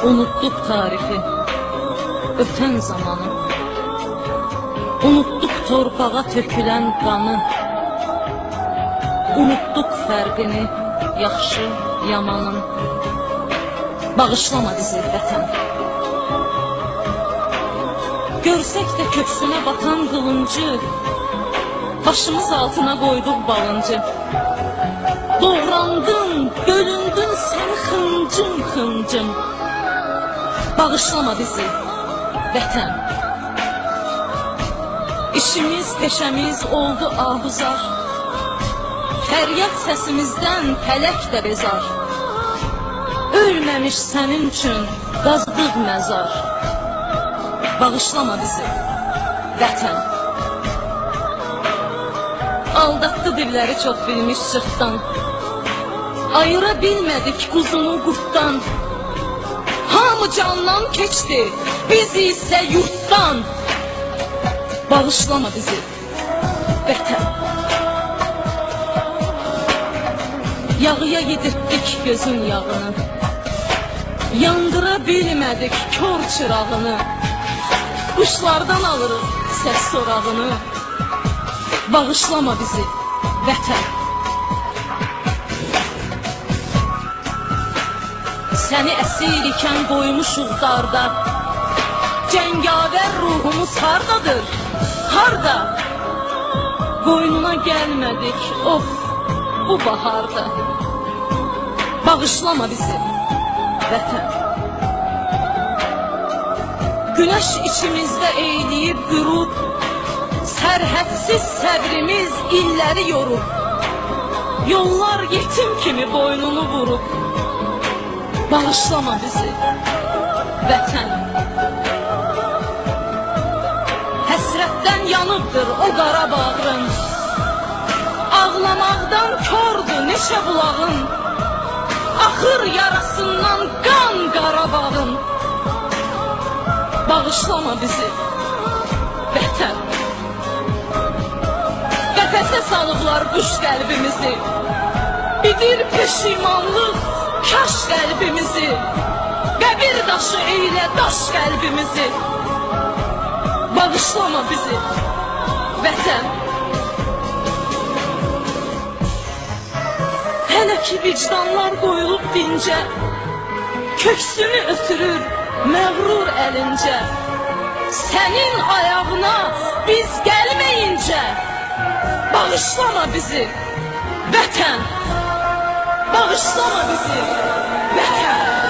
Unuttuk tarifi, öten zamanı. Unuttuk torpağa tökülen qanı. Unuttuk fərqini, yaxşı, yamanın. Bağışlama bizi vətən. Görsək də köksünə batan qılıncı, başımız altına qoyduq balıncı. Doğrandın, bölündün sən xıncım xıncım. Bağışlama bizi vətən. İşimiz, peşəmiz oldu ahuzar. Fəryad səsimizdən fələk də bezar. Ölməmiş sənin üçün qazdıq məzar. Bağışlama bizi vətən. Aldatdı dilləri çox bilmiş cırtdan. Ayıra bilmədik quzunu qurtdan. Hamı candan keçdi, biz isə yurtdan. Bağışlama bizi vətən. Yağıya yedirtdik gözün yağını. Yandıra bilmədik kör çırağını. Quşlardan alırıq səs sorağını. Bağışlama bizi vətən. Səni əsir ikən qoymuşuq darda. Cəngavər ruhumuz hardadır? Harda? Qoynuna gəlmədik, of, bu baharda. Bağışlama bizi vətən. Güneş içimizdə eyləyib qürub. Sərhədsiz səbrimiz illəri yorub. Yollar yetim kimi boynunu vurub. Bağışlama bizi vətən. Həsrətdən yanıbdır o qara bağrın. Ağlamaqdan kördü neçə bulağın. Axır yarasından qan Qarabağın. Bağışlama bizi vətən. Qəfəsə salıblar quş qəlbimizi. Bidir peşimanlıq kaş qəlbimizi. Qəbir daşı eylə daş qəlbimizi. Bağışlama bizi vətən. Hələ ki vicdanlar qoyulub dincə. Köksünü ötürür məğrur əlincə. Sənin ayağına biz gəlməyincə. Bağışlama bizi vətən. Bağışlama bizi vətən.